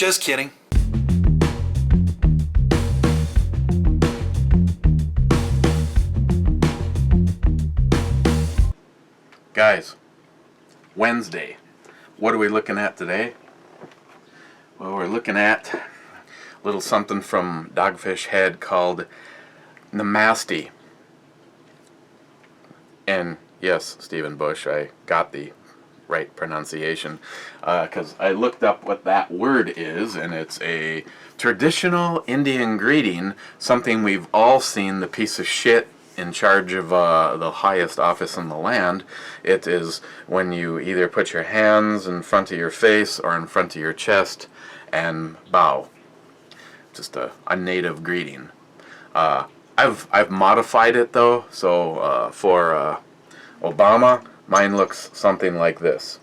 Just kidding. Guys, Wednesday. What are we looking at today? Well, we're looking at a little something from Dogfish Head called Namaste. And yes, Stephen Bush, I got the right pronunciation because I looked up what that word is, and it's a traditional Indian greeting, something we've all seen the piece of shit in charge of the highest office in the land. It is when you either put your hands in front of your face or in front of your chest and bow. Just a native greeting. I've modified it though, so for Obama, mine looks something like this,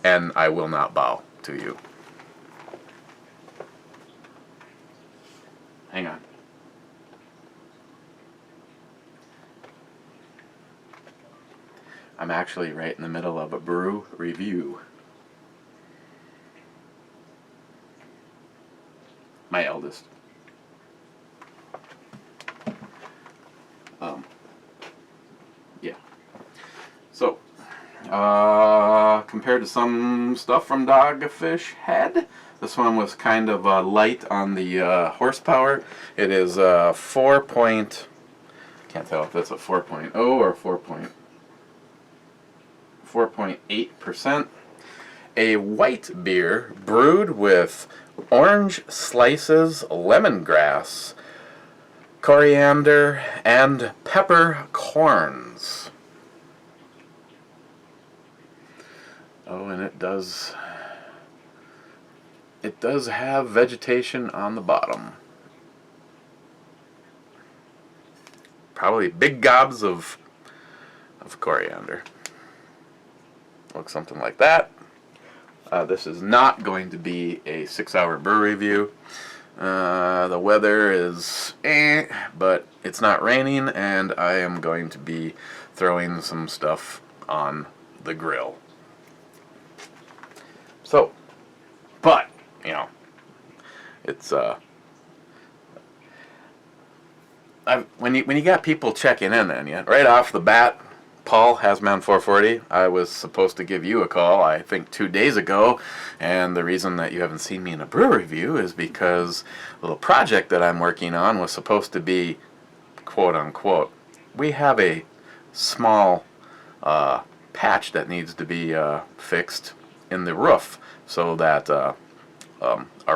and I will not bow to you. Hang on. I'm actually right in the middle of a brew review. My eldest. Yeah. So, compared to some stuff from Dogfish Head, this one was kind of light on the horsepower. It is 4 point, can't tell if that's a 4.0 or 4.8%. A white beer brewed with orange slices, lemongrass, coriander, and peppercorns. Oh, and it does have vegetation on the bottom. Probably big gobs of coriander. Looks something like that. This is not going to be a 6-hour brew review. The weather is but it's not raining, and I am going to be throwing some stuff on the grill. So, but, you know, it's when you got people checking in on you right off the bat. Paul, Hasman 440, I was supposed to give you a call, I think 2 days ago, and the reason that you haven't seen me in a brew review is because a little project that I'm working on was supposed to be, quote unquote, we have a small patch that needs to be fixed in the roof so that our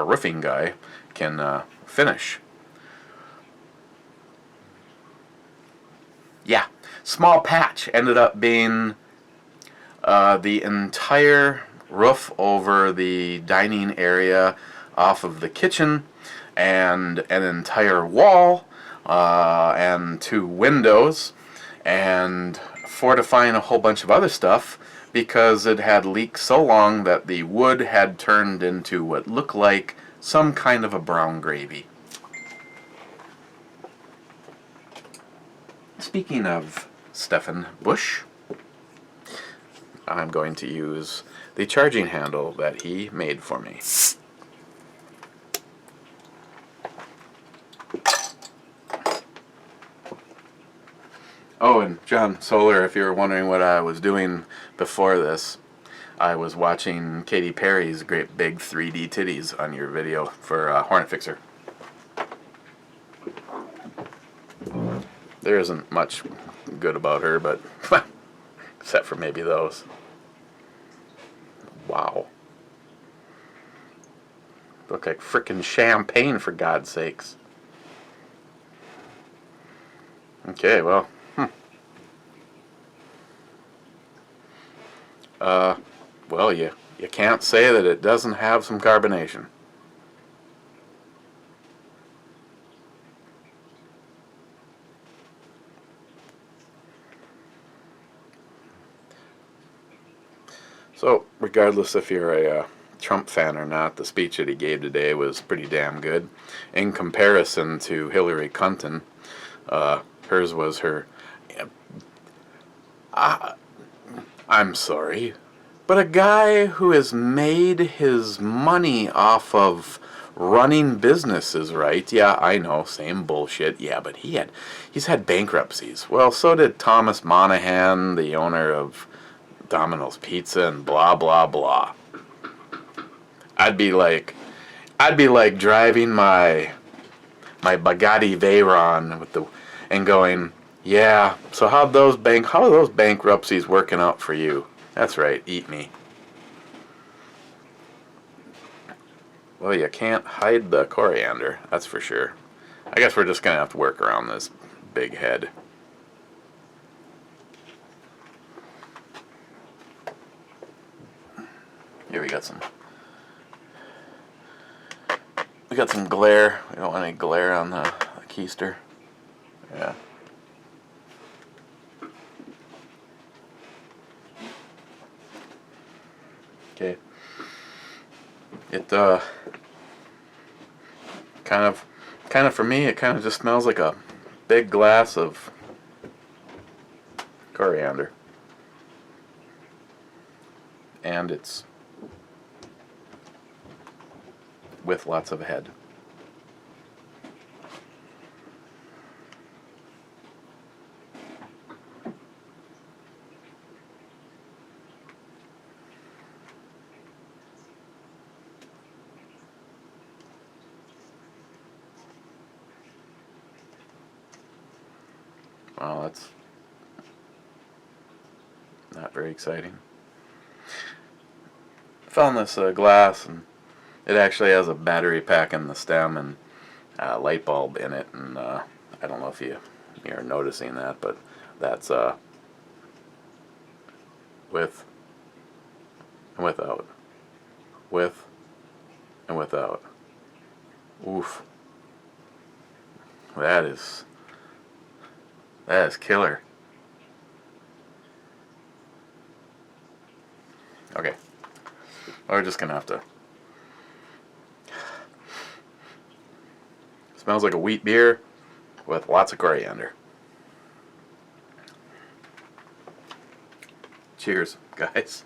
roofing guy can finish. Yeah. Small patch ended up being the entire roof over the dining area off of the kitchen, and an entire wall, and 2 windows, and fortifying a whole bunch of other stuff because it had leaked so long that the wood had turned into what looked like some kind of a brown gravy. Speaking of Stephen Bush, I'm going to use the charging handle that he made for me. Oh, and John Solar, if you were wondering what I was doing before this, I was watching Katy Perry's great big 3D titties on your video for Hornet Fixer. There isn't much good about her, but except for maybe those. Wow. Look like frickin' champagne, for God's sakes. Okay, well. Well, you can't say that it doesn't have some carbonation. So, regardless if you're a Trump fan or not, the speech that he gave today was pretty damn good. In comparison to Hillary Clinton, hers was her... I'm sorry, But a guy who has made his money off of running businesses, right? Yeah, I know, same bullshit. Yeah, but he's had bankruptcies. Well, so did Thomas Monahan, the owner of Domino's Pizza, and blah blah blah. I'd be like driving my Bugatti Veyron and going, yeah. So how are those bankruptcies working out for you? That's right, eat me. Well, you can't hide the coriander, that's for sure. I guess we're just gonna have to work around this big head. Here we got some glare. We don't want any glare on the keister. Yeah. Okay. It kind of for me, it kind of just smells like a big glass of coriander. And it's with lots of head. Well, that's not very exciting. Found this glass, and it actually has a battery pack in the stem and a light bulb in it, and I don't know if you're noticing that, but that's with and without, with and without. Oof. That is killer. Okay. We're just gonna have to. Smells like a wheat beer with lots of coriander. Cheers, guys.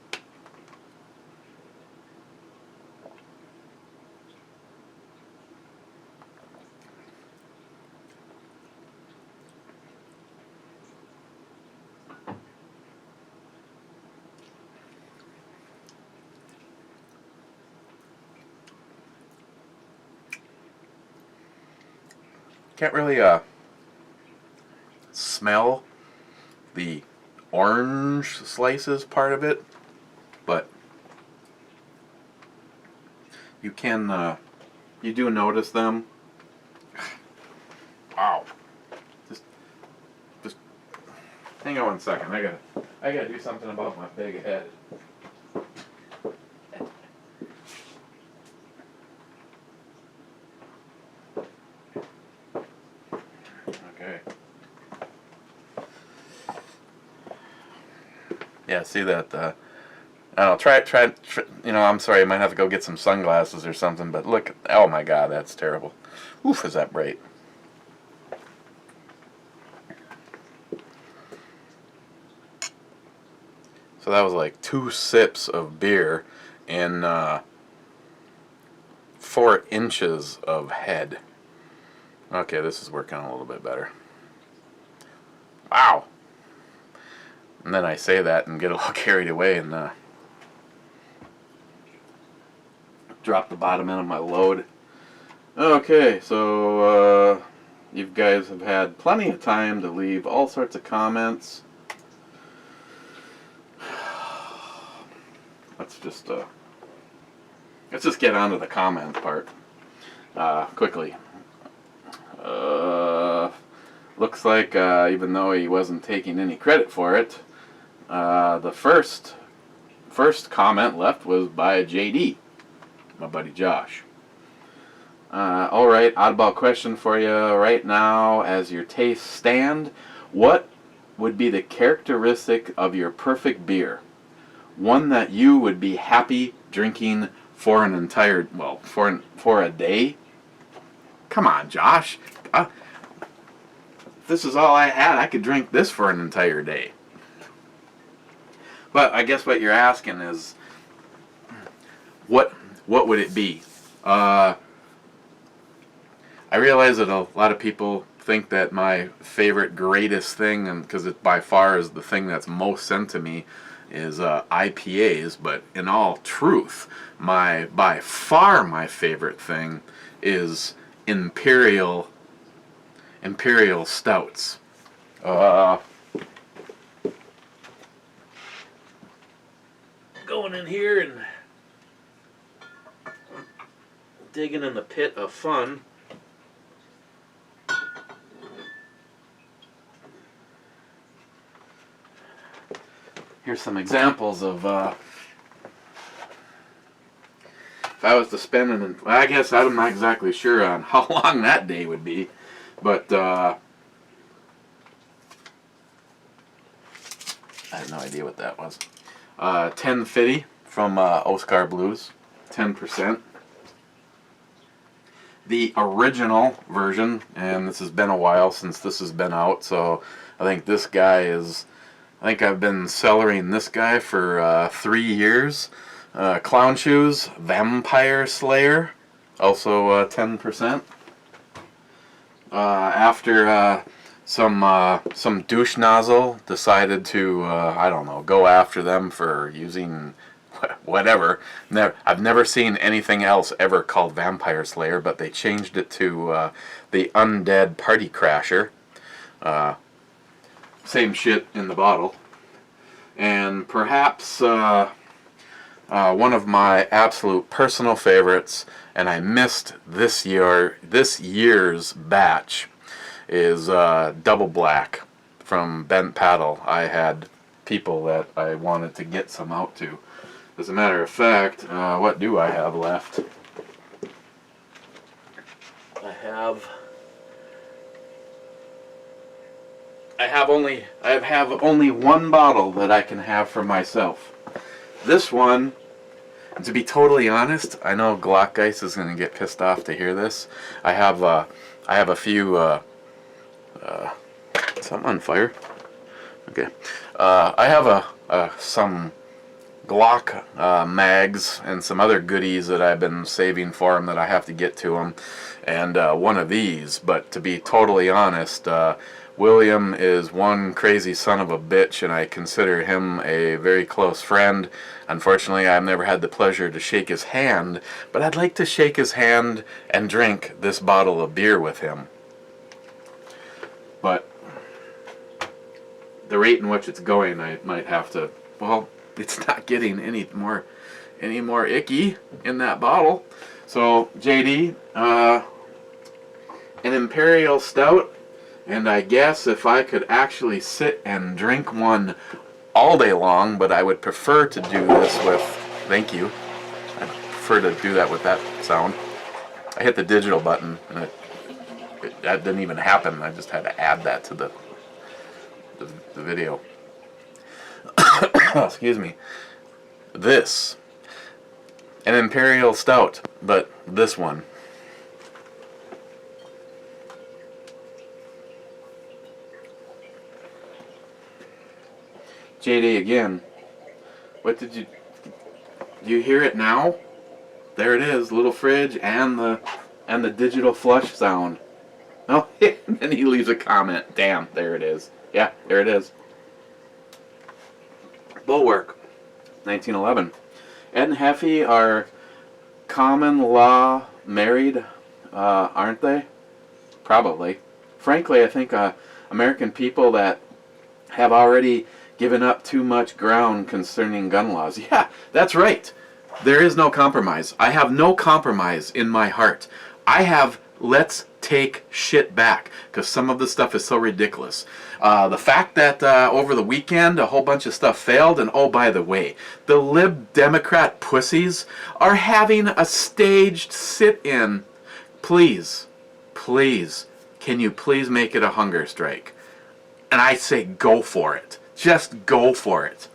Can't really smell the orange slices part of it, but you can you do notice them. Wow. Just hang on 1 second. I gotta do something about my big head. Yeah, see that, I don't know, try, I'm sorry, I might have to go get some sunglasses or something, but look, oh my god, that's terrible. Oof, is that bright. So that was like 2 sips of beer in 4 inches of head. Okay, this is working a little bit better. Wow! And then I say that and get a little carried away and drop the bottom end of my load. Okay, so you guys have had plenty of time to leave all sorts of comments. Let's just get on to the comment part quickly. Looks like even though he wasn't taking any credit for it, the first comment left was by JD, my buddy Josh. Alright, oddball question for you right now. As your tastes stand, what would be the characteristic of your perfect beer? One that you would be happy drinking for an entire, well, for a day? Come on, Josh. If this is all I had, I could drink this for an entire day. But I guess what you're asking is, what would it be? I realize that a lot of people think that my favorite, greatest thing, and because it by far is the thing that's most sent to me, is IPAs. But in all truth, by far my favorite thing is imperial stouts. Going in here and digging in the pit of fun. Here's some examples of, if I was to spend an, I guess I'm not exactly sure on how long that day would be, but I have no idea what that was. 1050 from Oscar Blues, 10%. The original version, and this has been a while since this has been out, so I think this guy is, I think I've been cellaring this guy for 3 years. Clown Shoes Vampire Slayer, also 10%. After some douche nozzle decided to, I don't know, go after them for using whatever. I've never seen anything else ever called Vampire Slayer, but they changed it to the Undead Party Crasher. Same shit in the bottle. And perhaps one of my absolute personal favorites, and I missed this year's batch, is Double Black from Bent Paddle. I had people that I wanted to get some out to. As a matter of fact, what do I have left? I have only one bottle that I can have for myself. This one, to be totally honest, I know Glockgeist is going to get pissed off to hear this. I have a few something on fire. Okay. I have some Glock mags and some other goodies that I've been saving for him that I have to get to him, and one of these. But to be totally honest, William is one crazy son of a bitch, and I consider him a very close friend. Unfortunately, I've never had the pleasure to shake his hand, but I'd like to shake his hand and drink this bottle of beer with him. But the rate in which it's going, I might have to, well, it's not getting any more icky in that bottle. So JD, an Imperial Stout, and I guess if I could actually sit and drink one all day long, but I would prefer to do this with, thank you, I prefer to do that with that sound. I hit the digital button and that didn't even happen. I just had to add that to the video. Excuse me. This, an Imperial Stout, but this one. JD again. What did you hear it now? There it is, little fridge and the digital flush sound. Oh, and then he leaves a comment. Damn, there it is. Yeah, there it is. Bulwark, 1911. Ed and Heffy are common law married, aren't they? Probably. Frankly, I think American people that have already given up too much ground concerning gun laws. Yeah, that's right. There is no compromise. I have no compromise in my heart. I have, let's take shit back, because some of the stuff is so ridiculous. The fact that over the weekend a whole bunch of stuff failed, and oh, by the way, the lib Democrat pussies are having a staged sit-in. Please, please, can you please make it a hunger strike? And I say go for it. Just go for it.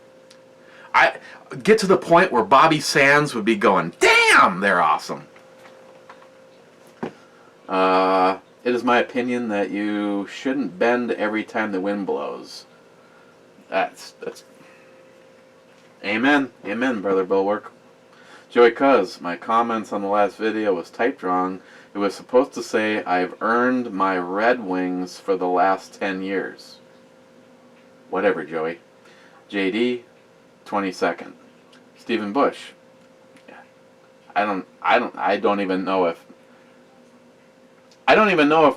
I get to the point where Bobby Sands would be going, damn, they're awesome. It is my opinion that you shouldn't bend every time the wind blows. That's Amen. Amen, Brother Bulwark. Joey Cuz, my comments on the last video was typed wrong. It was supposed to say, I've earned my Red Wings for the last 10 years. Whatever, Joey. JD, 22nd. Stephen Bush. I don't even know if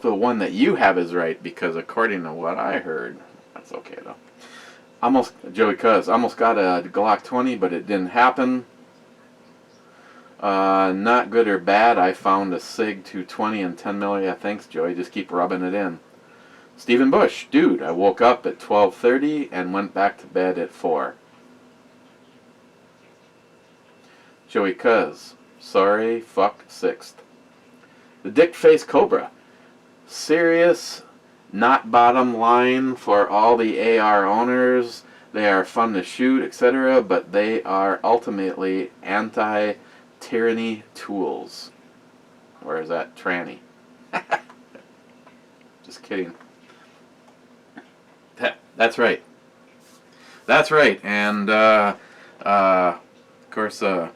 the one that you have is right, because according to what I heard, that's okay though. Joey Cuz, almost got a Glock 20, but it didn't happen. Not good or bad. I found a SIG 220 and 10 mil. Yeah, thanks, Joey. Just keep rubbing it in. Stephen Bush, dude, I woke up at 12:30 and went back to bed at 4. Joey Cuz, sorry, fuck 6th. The Dick Face Cobra, serious, not bottom line for all the AR owners. They are fun to shoot, etc., but they are ultimately anti-tyranny tools. Or is that tranny? Just kidding. That's right. That's right. And of course, some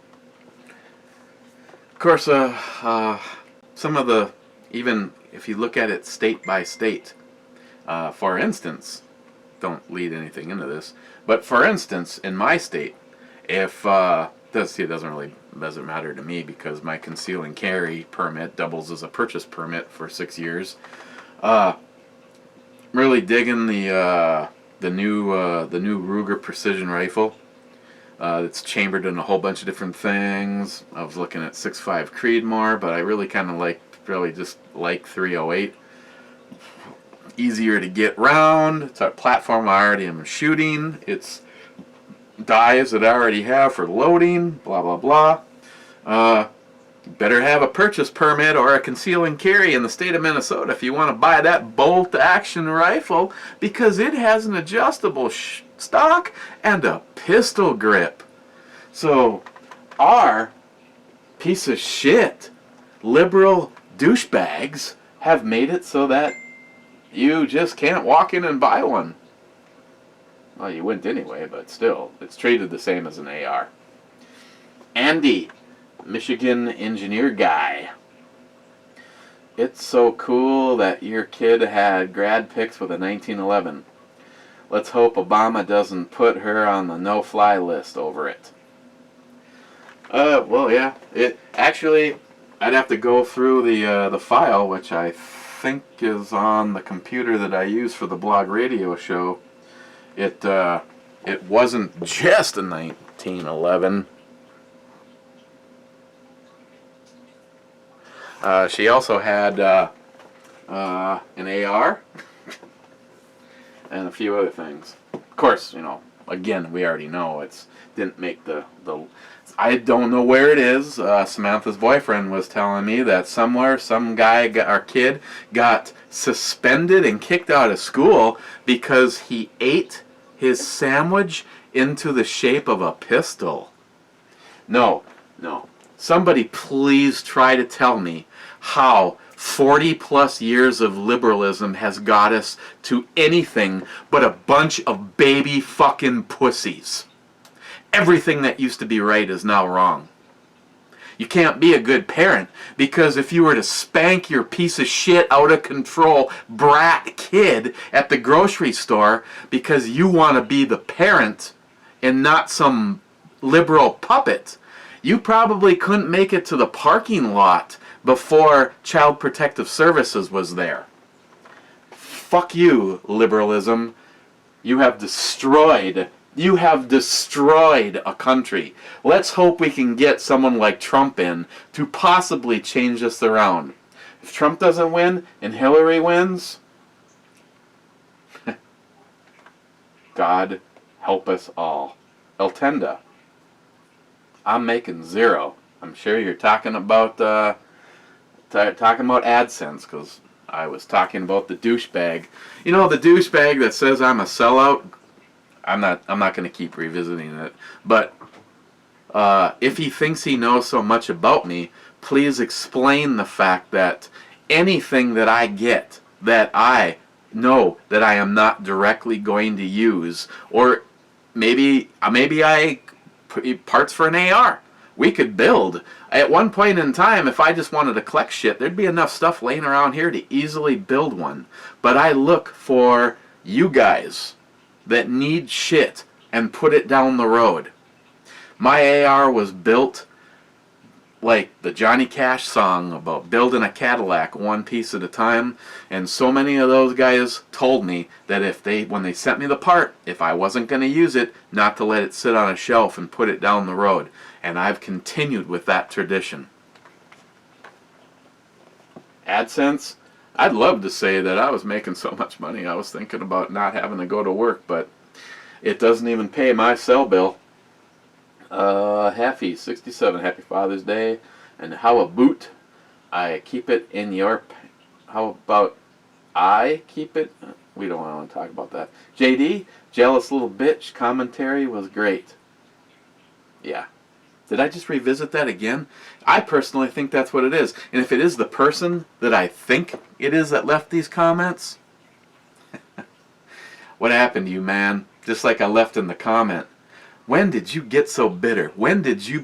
of the, even if you look at it state by state, for instance, don't lead anything into this, but for instance, in my state, if it doesn't matter to me because my conceal and carry permit doubles as a purchase permit for 6 years. Really digging the new Ruger precision rifle. It's chambered in a whole bunch of different things. I was looking at 6.5 Creedmoor, but I really kind of just like 308. Easier to get round. It's a platform I already am shooting. It's dies that I already have for loading. Blah blah blah. Better have a purchase permit or a conceal and carry in the state of Minnesota if you want to buy that bolt action rifle, because it has an adjustable stock and a pistol grip. So our piece of shit liberal douchebags have made it so that you just can't walk in and buy one. Well, you wouldn't anyway, but still, it's treated the same as an AR. Andy, Michigan engineer guy. It's so cool that your kid had grad pics with a 1911. Let's hope Obama doesn't put her on the no-fly list over it. Well, yeah. It actually, I'd have to go through the file, which I think is on the computer that I use for the blog radio show. It wasn't just a 1911. She also had an AR and a few other things. Of course, again, we already know it's didn't make the. I don't know where it is. Samantha's boyfriend was telling me that somewhere some guy, our kid, got suspended and kicked out of school because he ate his sandwich into the shape of a pistol. No. Somebody please try to tell me how 40 plus years of liberalism has got us to anything but a bunch of baby fucking pussies. Everything that used to be right is now wrong. You can't be a good parent because if you were to spank your piece of shit out of control brat kid at the grocery store because you want to be the parent and not some liberal puppet, you probably couldn't make it to the parking lot before Child Protective Services was there. Fuck you, liberalism. You have destroyed a country. Let's hope we can get someone like Trump in to possibly change this around. If Trump doesn't win and Hillary wins, God help us all. Eltenda, I'm making 0. I'm sure you're talking about AdSense, because I was talking about the douchebag. The douchebag that says I'm a sellout. I'm not going to keep revisiting it. But if he thinks he knows so much about me, please explain the fact that anything that I get that I know that I am not directly going to use, or maybe I parts for an AR. We could build. At one point in time, if I just wanted to collect shit, there'd be enough stuff laying around here to easily build one. But I look for you guys that need shit and put it down the road. My AR was built like the Johnny Cash song about building a Cadillac one piece at a time, and so many of those guys told me that when they sent me the part, if I wasn't going to use it, not to let it sit on a shelf and put it down the road. And I've continued with that tradition. AdSense, I'd love to say that I was making so much money I was thinking about not having to go to work, but it doesn't even pay my cell bill. Happy 67, happy Father's Day. And how about I keep it in your... How about I keep it... We don't want to talk about that. JD, jealous little bitch, commentary was great. Yeah. Did I just revisit that again? I personally think that's what it is. And if it is the person that I think it is that left these comments, what happened to you, man? Just like I left in the comment. When did you get so bitter? When did you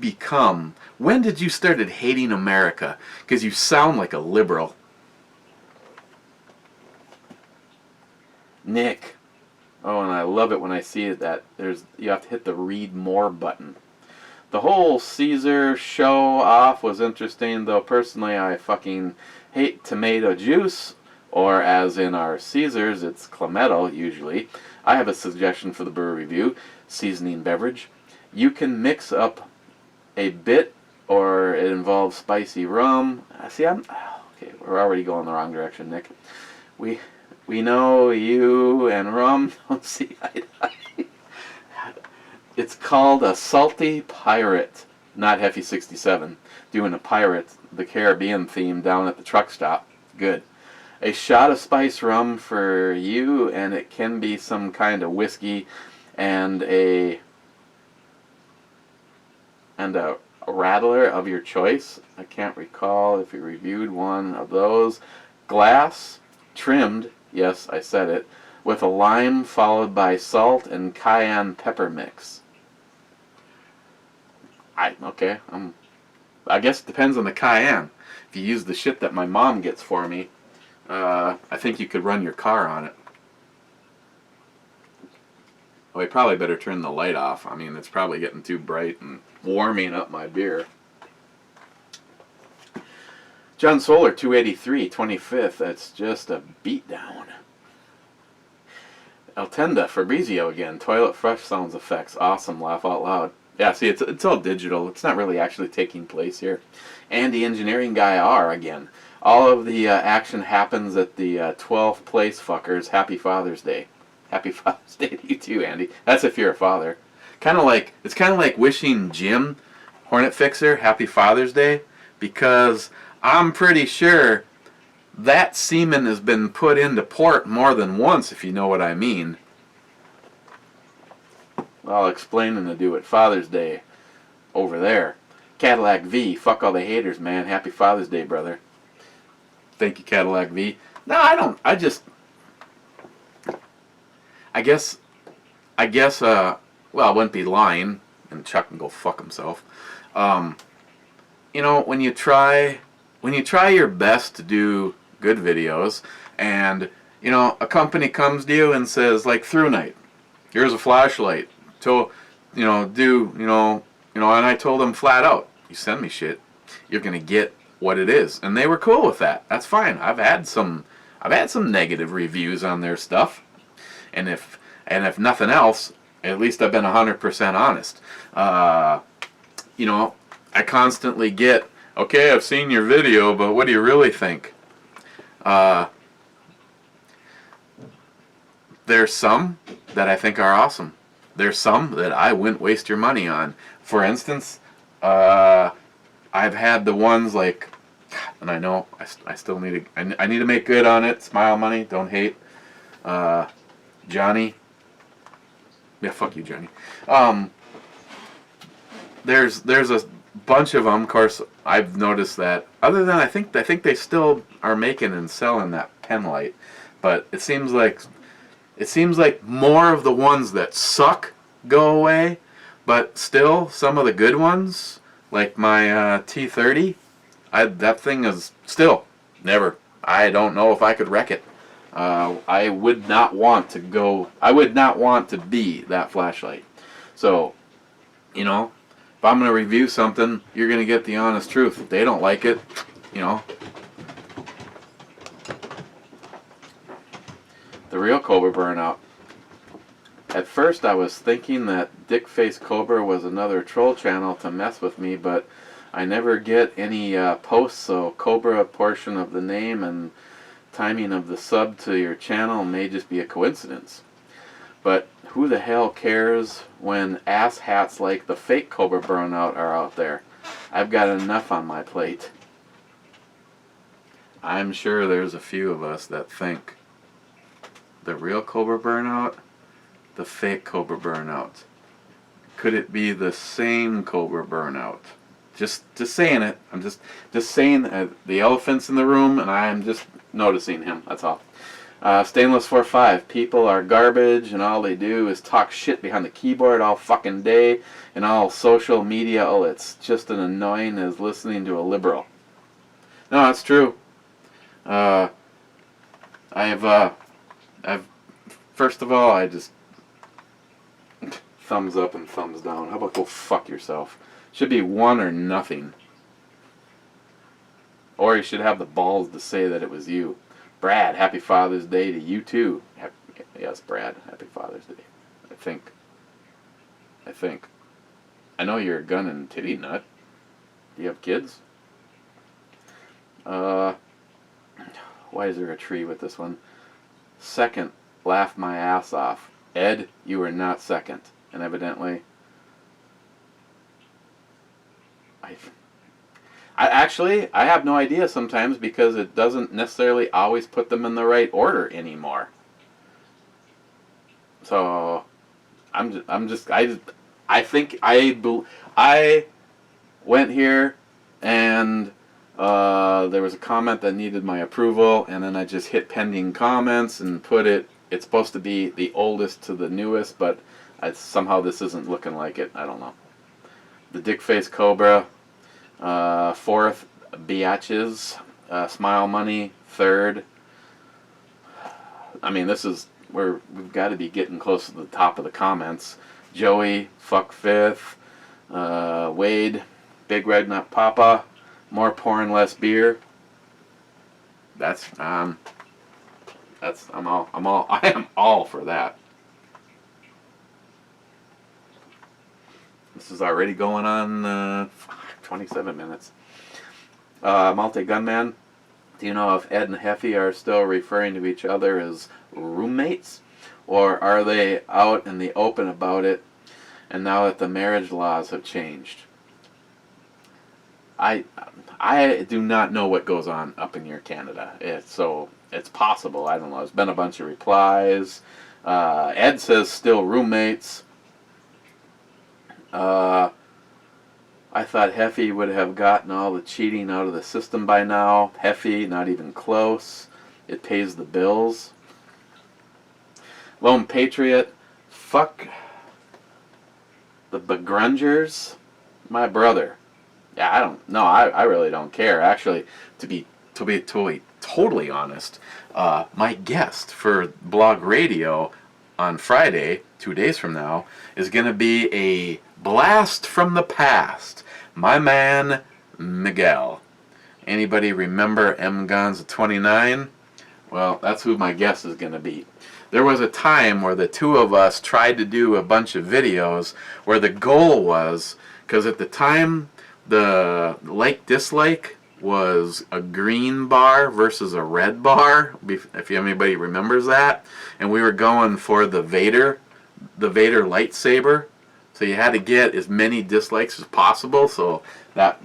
started hating America? Because you sound like a liberal. Nick. Oh, and I love it when I see that you have to hit the read more button. The whole Caesar show off was interesting, though personally I fucking hate tomato juice, or as in our Caesars, it's clamato usually. I have a suggestion for the brewer review, seasoning beverage. You can mix up a bit, or it involves spicy rum. See, okay, we're already going the wrong direction, Nick. We know you and rum don't see eye to eye. It's called a salty pirate, not Heffy 67. Doing a pirate, the Caribbean theme down at the truck stop. Good. A shot of spice rum for you, and it can be some kind of whiskey, and a rattler of your choice. I can't recall if you reviewed one of those. Glass, trimmed, yes, I said it, with a lime followed by salt and cayenne pepper mix. I guess it depends on the cayenne. If you use the shit that my mom gets for me, I think you could run your car on it. Well, we probably better turn the light off. I mean, it's probably getting too bright and warming up my beer. John Solar, 283, 25th. That's just a beatdown. Altenda, Fabrizio again. Toilet Fresh sounds effects. Awesome. Laugh out loud. Yeah, see, it's all digital. It's not really actually taking place here. Andy Engineering Guy R again. All of the action happens at the 12th place fuckers. Happy Father's Day. Happy Father's Day to you too, Andy. That's if you're a father. It's kind of like wishing Jim, Hornet Fixer, Happy Father's Day, because I'm pretty sure that semen has been put into port more than once, if you know what I mean. I'll explain and to do it. Father's Day over there. Cadillac V, fuck all the haters, man. Happy Father's Day, brother. Thank you, Cadillac V. No, I don't. I guess, well, I wouldn't be lying, and Chuck can go fuck himself. You know, when you try your best to do good videos, and, you know, a company comes to you and says, like, Through Night, here's a flashlight. So, and I told them flat out, you send me shit, you're gonna get what it is, and they were cool with that. That's fine. I've had some negative reviews on their stuff, and if nothing else, at least I've been 100% honest. You know, I constantly get, okay, I've seen your video, but what do you really think? There's some that I think are awesome. There's some that I wouldn't waste your money on. For instance, I've had the ones like, and I know I still need to, I need to make good on it. Smile Money, don't hate. Johnny. Yeah, fuck you, Johnny. There's a bunch of them. Of course, I've noticed that. Other than I think they still are making and selling that pen light, but it seems like more of the ones that suck go away, But still, some of the good ones, like my T30, that thing is still never. I don't know if I could wreck it. I would not want to go. I would not want to be that flashlight. So, you know, if I'm going to review something, you're going to get the honest truth. If they don't like it, you know. The real Cobra burnout. At first I was thinking that Dickface Cobra was another troll channel to mess with me, but I never get any posts, so Cobra portion of the name and timing of the sub to your channel may just be a coincidence. But who the hell cares when ass hats like the fake Cobra burnout are out there? I've got enough on my plate. I'm sure there's a few of us that think the real Cobra burnout, the fake Cobra burnout. Could it be the same Cobra burnout? Just saying it. I'm just saying the elephant's in the room, and I am just noticing him. That's all. Stainless 45. People are garbage, and all they do is talk shit behind the keyboard all fucking day, and all social media. Oh, it's just as annoying as listening to a liberal. No, that's true. I've first of all, I just thumbs up and thumbs down. How about go fuck yourself? Should be one or nothing. Or you should have the balls to say that it was you. Brad, happy Father's Day to you too. Yes, Brad, happy Father's Day. I think. I know you're a gun and titty nut. Do you have kids? Why is there a tree with this one? Second, laughed my ass off. Ed, you were not second. And evidently, I have no idea sometimes because it doesn't necessarily always put them in the right order anymore. So I think I went here and there was a comment that needed my approval, and then I just hit pending comments and put it. It's supposed to be the oldest to the newest, but somehow this isn't looking like it. I don't know. The Dickface Cobra. Fourth, Biatches. Smile Money. Third. I mean, we've got to be getting close to the top of the comments. Joey, fuck fifth. Wade, Big Red Nut Papa. More porn, less beer. I am all for that. This is already going on 27 minutes. Multi-Gunman, do you know if Ed and Heffy are still referring to each other as roommates? Or are they out in the open about it, and now that the marriage laws have changed? I do not know what goes on up in your Canada. It's possible. I don't know. There's been a bunch of replies. Ed says still roommates. I thought Heffy would have gotten all the cheating out of the system by now. Heffy, not even close. It pays the bills. Lone Patriot, fuck the begrungers. My brother. Yeah, I don't know. I really don't care. Actually, to be totally honest, my guest for Blog Radio on Friday, 2 days from now, is going to be a blast from the past. My man, Miguel. Anybody remember M Guns 29? Well, that's who my guest is going to be. There was a time where the two of us tried to do a bunch of videos where the goal was, because at the time the like-dislike was a green bar versus a red bar, if anybody remembers that, and we were going for the Vader lightsaber, so you had to get as many dislikes as possible, so that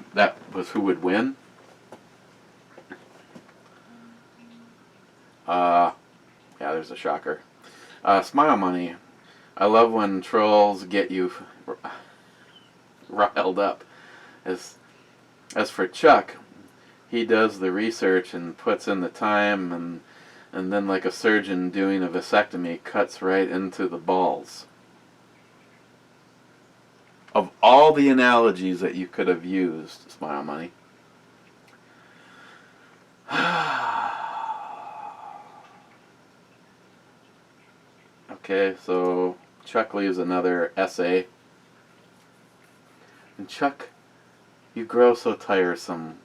was who would win. Yeah, there's a shocker. Smile Money. I love when trolls get you riled up. As for Chuck, he does the research and puts in the time, and then like a surgeon doing a vasectomy, cuts right into the balls. Of all the analogies that you could have used, Smile Money. Okay, so Chuck leaves another essay. And Chuck, you grow so tiresome.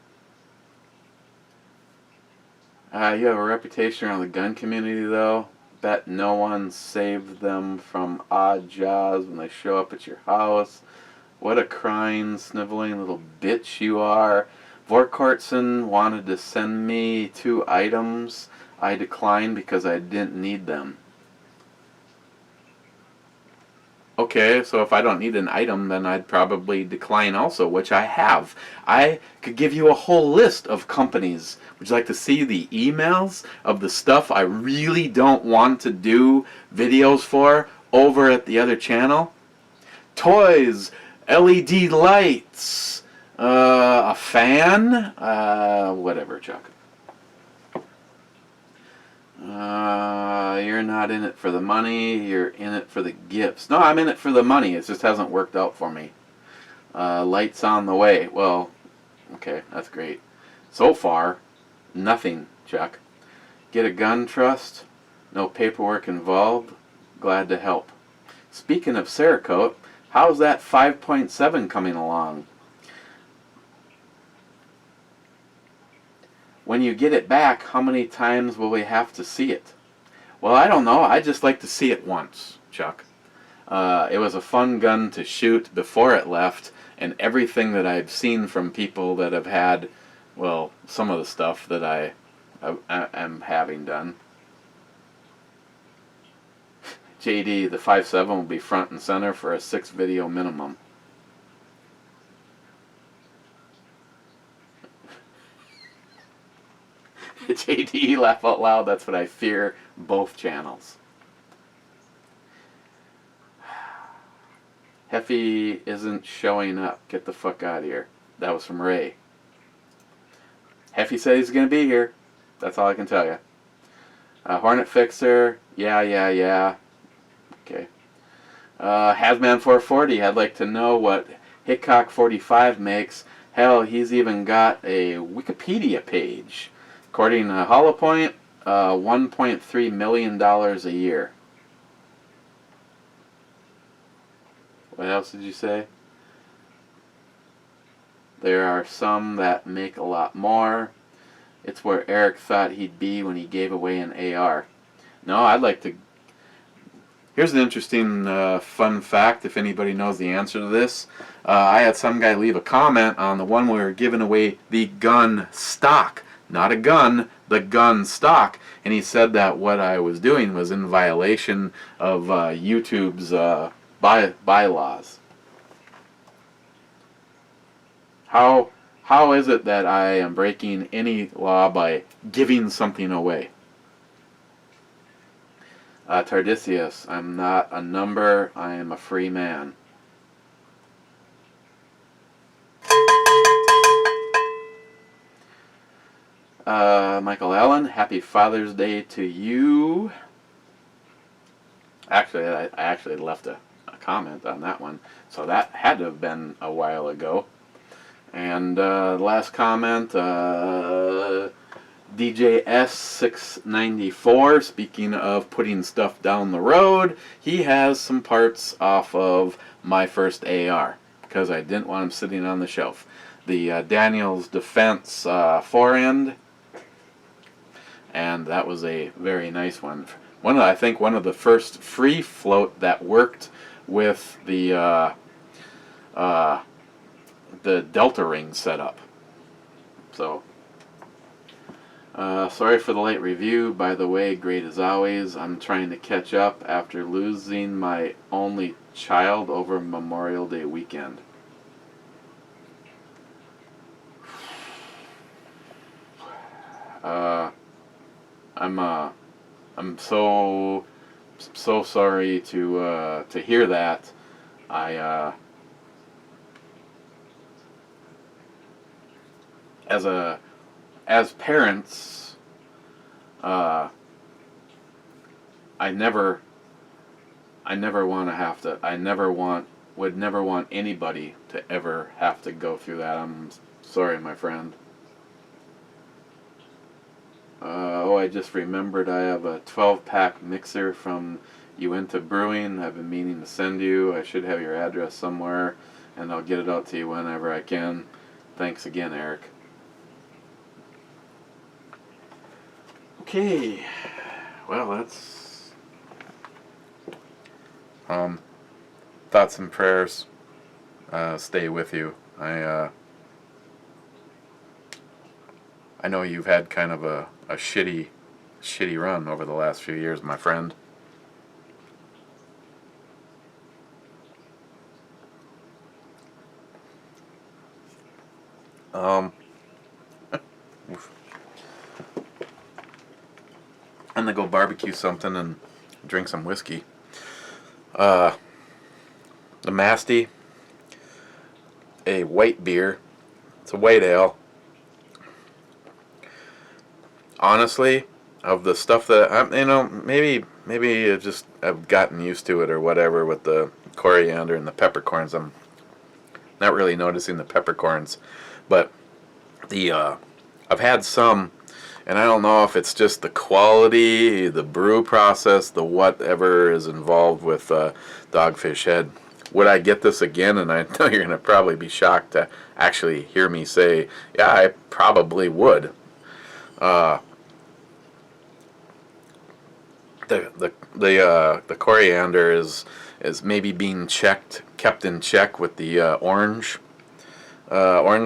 You have a reputation around the gun community, though. Bet no one saved them from odd jobs when they show up at your house. What a crying, sniveling little bitch you are. Vorkortson wanted to send me 2 items. I declined because I didn't need them. Okay, so if I don't need an item, then I'd probably decline also, which I have. I could give you a whole list of companies. Would you like to see the emails of the stuff I really don't want to do videos for over at the other channel? Toys, LED lights, a fan, whatever, Chuck. You're not in it for the money, you're in it for the gifts. No, I'm in it for the money, it just hasn't worked out for me. Lights on the way. Well, okay, that's great. So far, nothing, Chuck. Get a gun trust, no paperwork involved, glad to help. Speaking of Cerakote, how's that 5.7 coming along? When you get it back, how many times will we have to see it? Well, I don't know. I'd just like to see it once, Chuck. It was a fun gun to shoot before it left, and everything that I've seen from people that have had, well, some of the stuff that I am having done. JD, the 5.7 will be front and center for a 6 video minimum. JD, laugh out loud, that's what I fear, both channels. Heffy isn't showing up. Get the fuck out of here. That was from Ray. Heffy said he's going to be here. That's all I can tell you. Hornet Fixer, yeah. Okay. Hazman 440, I'd like to know what Hickok 45 makes. Hell, he's even got a Wikipedia page. According to HoloPoint, $1.3 million a year. What else did you say? There are some that make a lot more. It's where Eric thought he'd be when he gave away an AR. No, I'd like to... Here's an interesting fun fact, if anybody knows the answer to this. I had some guy leave a comment on the one where we were giving away the gun stock. Not a gun, the gun stock. And he said that what I was doing was in violation of YouTube's bylaws. How is it that I am breaking any law by giving something away? Tardisius, I'm not a number, I am a free man. Michael Allen, happy Father's Day to you. Actually, I actually left a comment on that one, so that had to have been a while ago. And last comment, DJS694, speaking of putting stuff down the road, he has some parts off of my first AR, because I didn't want him sitting on the shelf. The Daniel's Defense forend, and that was a very nice one. I think one of the first free float that worked with the Delta Ring setup. So, sorry for the late review. By the way, great as always. I'm trying to catch up after losing my only child over Memorial Day weekend. I'm so sorry to hear that. As parents, I never want would never want anybody to ever have to go through that. I'm sorry, my friend. Oh, I just remembered I have a 12-pack mixer from Uinta Brewing. I've been meaning to send you. I should have your address somewhere, and I'll get it out to you whenever I can. Thanks again, Eric. Okay, well, that's thoughts and prayers stay with you. I know you've had kind of a shitty run over the last few years, my friend. I'm gonna go barbecue something and drink some whiskey. Namaste, a white beer. It's a white ale. Honestly, of the stuff that maybe I've gotten used to it or whatever with the coriander and the peppercorns. I'm not really noticing the peppercorns, but I've had some, and I don't know if it's just the quality, the brew process, the whatever is involved with Dogfish Head. Would I get this again? And I know you're going to probably be shocked to actually hear me say, yeah, I probably would. The coriander is maybe being kept in check with the orange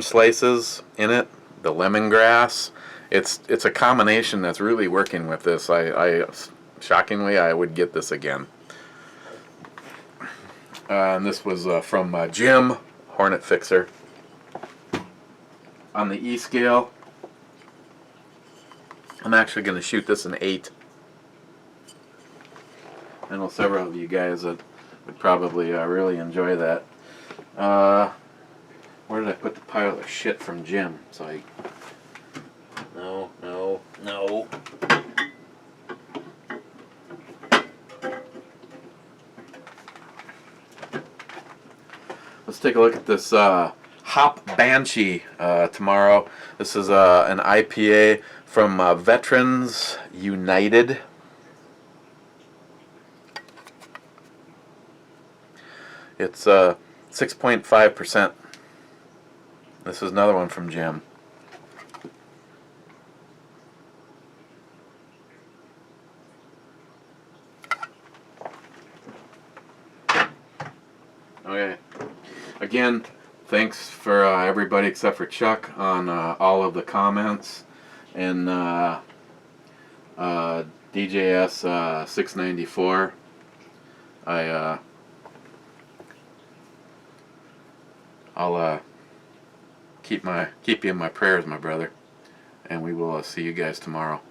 slices in it, the lemongrass. It's a combination that's really working with this. I shockingly, I would get this again. And this was from Jim, Hornet Fixer. On the E scale, I'm actually going to shoot this an 8. I know several of you guys that would probably really enjoy that. Where did I put the pile of shit from Jim? No. Let's take a look at this Hop Banshee tomorrow. This is an IPA from Veterans United. It's 6.5%. This is another one from Jim. Okay. Again, thanks for everybody except for Chuck on all of the comments. And DJS 694. I'll keep you in my prayers, my brother, and we will see you guys tomorrow.